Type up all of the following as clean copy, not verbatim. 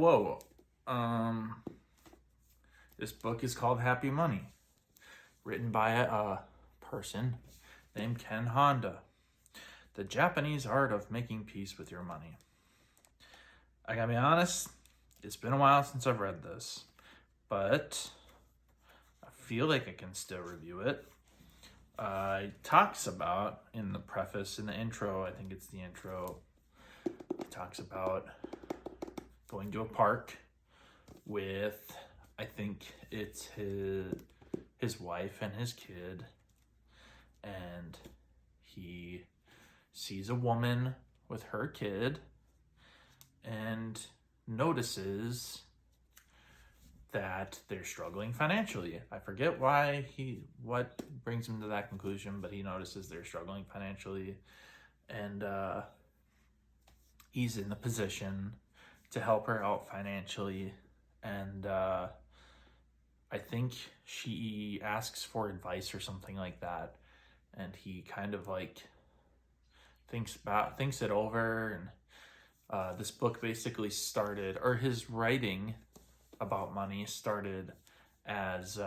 whoa. Um, this book is called Happy Money, written by a person named Ken Honda. The Japanese Art of Making Peace with Your Money. I gotta be honest, it's been a while since I've read this, but I feel like I can still review it. It talks about, in the preface, in the intro, I think it's the intro, it talks about going to a park with, I think it's his wife and his kid, and he sees a woman with her kid and notices that they're struggling financially. I forget what brings him to that conclusion, but he notices they're struggling financially, and he's in the position to help her out financially. And I think she asks for advice or something like that, and he kind of like thinks it over. And this book basically started, or his writing about money started as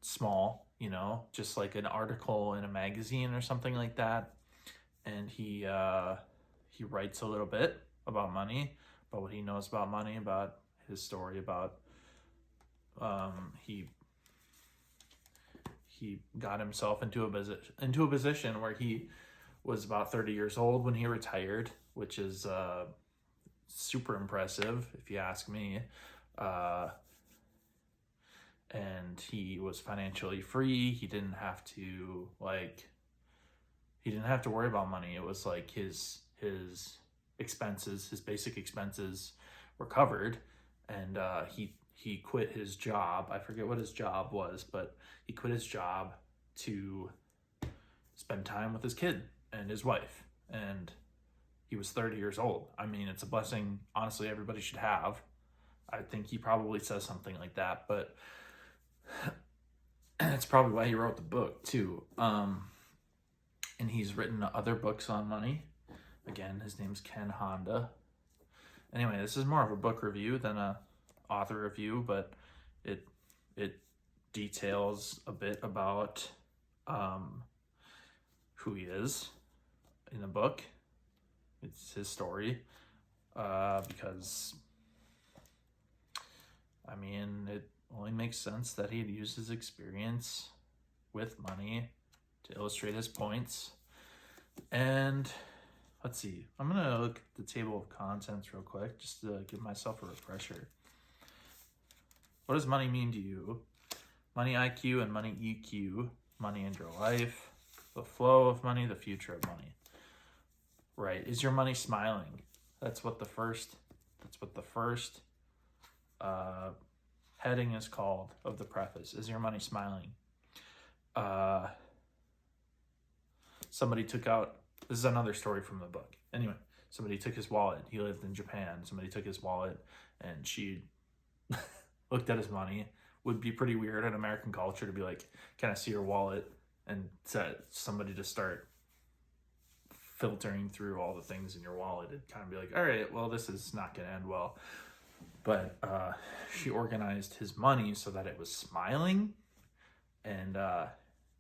small, just like an article in a magazine or something like that. And he writes a little bit about money, about what he knows about money, about his story, about he got himself into a position where he was about 30 years old when he retired, which is super impressive if you ask me. And he was financially free. He didn't have to worry about money. It was like his expenses, his basic expenses were covered. And he quit his job. I forget what his job was, but he quit his job to spend time with his kid and his wife. And he was 30 years old. I mean, it's a blessing, honestly, everybody should have. I think he probably says something like that, but that's probably why he wrote the book, too. And he's written other books on money. Again, his name's Ken Honda. Anyway, this is more of a book review than a author review, but it details a bit about who he is in the book. It's his story, because, I mean, it only makes sense that he'd use his experience with money to illustrate his points. And let's see, I'm going to look at the table of contents real quick, just to give myself a refresher. What does money mean to you? Money IQ and money EQ, money in your life, the flow of money, the future of money. Right. Is your money smiling? That's what the first heading is called of the preface. Is your money smiling? Somebody took out, this is another story from the book. Anyway, somebody took his wallet. He lived in Japan. Somebody took his wallet, and she looked at his money. Would be pretty weird in American culture to be like, can I see your wallet? And set somebody to start filtering through all the things in your wallet. It'd kind of be like, all right, well, this is not going to end well. But she organized his money so that it was smiling, and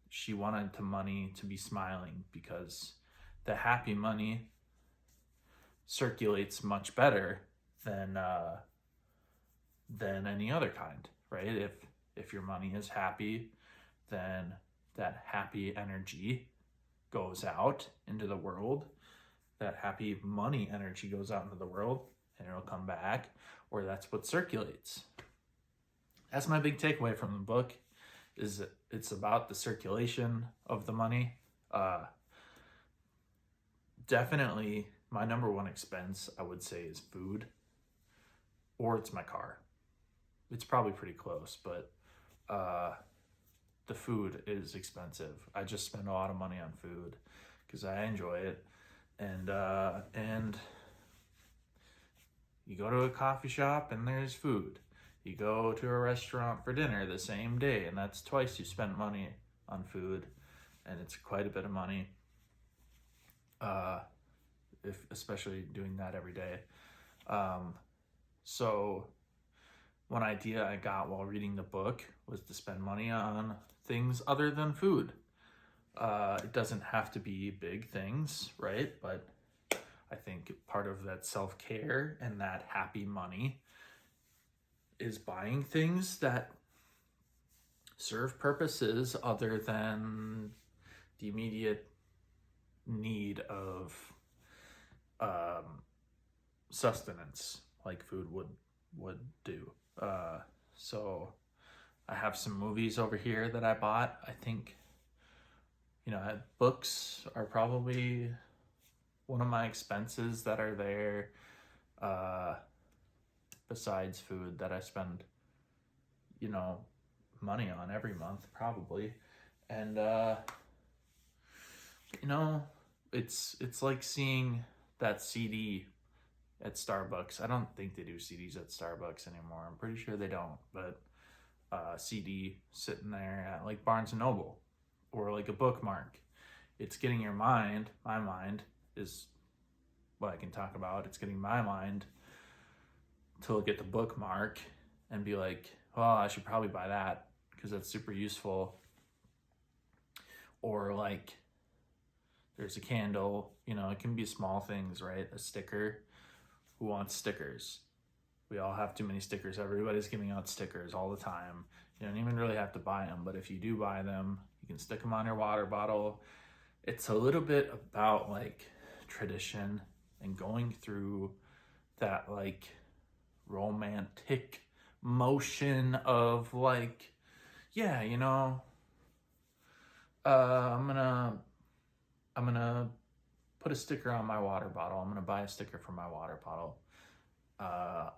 she wanted the money to be smiling because the happy money circulates much better than any other kind, right? If your money is happy, then that happy energy goes out into the world. That happy money energy goes out into the world, and it'll come back, or that's what circulates. That's my big takeaway from the book, is it's about the circulation of the money. Definitely my number one expense, I would say, is food, or it's my car. It's probably pretty close, but the food is expensive. I just spend a lot of money on food because I enjoy it. And you go to a coffee shop and there's food. You go to a restaurant for dinner the same day, and that's twice you spent money on food, and it's quite a bit of money. Especially doing that every day. So one idea I got while reading the book was to spend money on things other than food. It doesn't have to be big things, right? But I think part of that self-care and that happy money is buying things that serve purposes other than the immediate need of sustenance, like food would do. So I have some movies over here that I bought. I think, books are probably one of my expenses that are there, besides food, that I spend, money on every month probably. And it's like seeing that CD at Starbucks. I don't think they do CDs at Starbucks anymore. I'm pretty sure they don't, but CD sitting there at like Barnes and Noble, or like a bookmark. It's getting my mind is what I can talk about. It's getting my mind to look at the bookmark and be like, well, I should probably buy that because that's super useful. Or like, there's a candle, it can be small things, right? A sticker. Who wants stickers? We all have too many stickers. Everybody's giving out stickers all the time. You don't even really have to buy them, but if you do buy them, you can stick them on your water bottle. It's a little bit about like tradition and going through that like romantic motion of like, yeah, I'm gonna put a sticker on my water bottle. I'm gonna buy a sticker for my water bottle.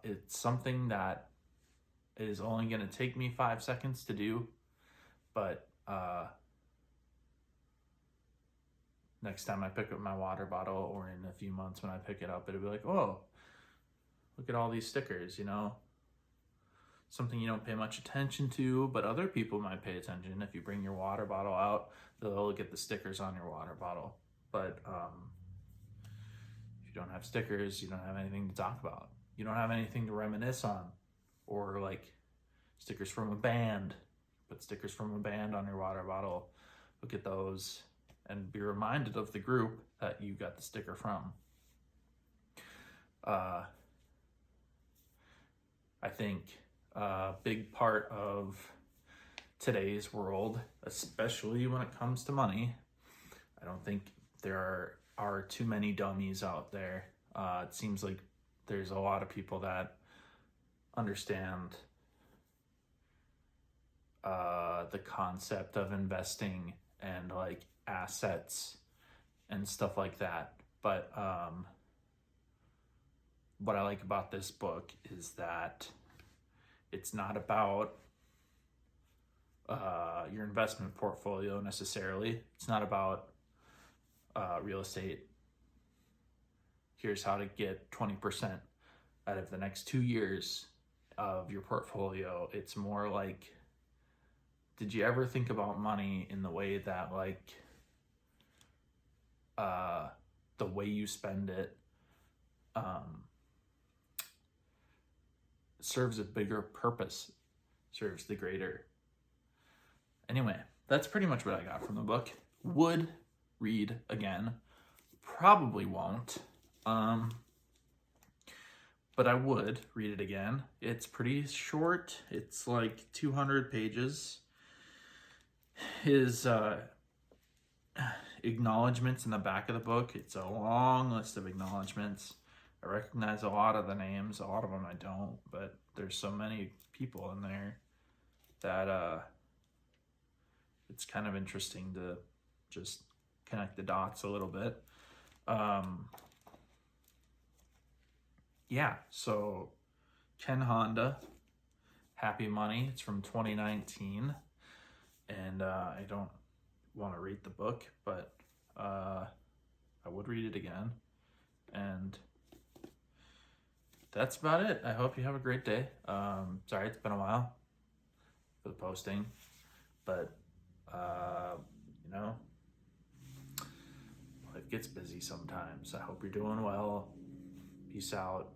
It's something that is only gonna take me 5 seconds to do, but next time I pick up my water bottle, or in a few months when I pick it up, it'll be like, oh, look at all these stickers, something you don't pay much attention to, but other people might pay attention. If you bring your water bottle out, they'll get the stickers on your water bottle. But if you don't have stickers, you don't have anything to talk about. You don't have anything to reminisce on, or like stickers from a band. Put stickers from a band on your water bottle. Look at those and be reminded of the group that you got the sticker from. I think a big part of today's world, especially when it comes to money, I don't think there are too many dummies out there. It seems like there's a lot of people that understand the concept of investing and like assets and stuff like that. But what I like about this book is that it's not about your investment portfolio necessarily. It's not about real estate. Here's how to get 20% out of the next 2 years of your portfolio. It's more like, did you ever think about money in the way that like the way you spend it serves a bigger purpose, serves the greater. Anyway, that's pretty much what I got from the book. Would read again. Probably won't. But I would read it again. It's pretty short. It's like 200 pages. His acknowledgments in the back of the book, it's a long list of acknowledgments. I recognize a lot of the names, a lot of them I don't, but there's so many people in there that it's kind of interesting to just connect the dots a little bit. Yeah, so Ken Honda, Happy Money. It's from 2019, and I don't want to read the book, but I would read it again. And that's about it. I hope you have a great day. Sorry, it's been a while for the posting, but life gets busy sometimes. I hope you're doing well. Peace out.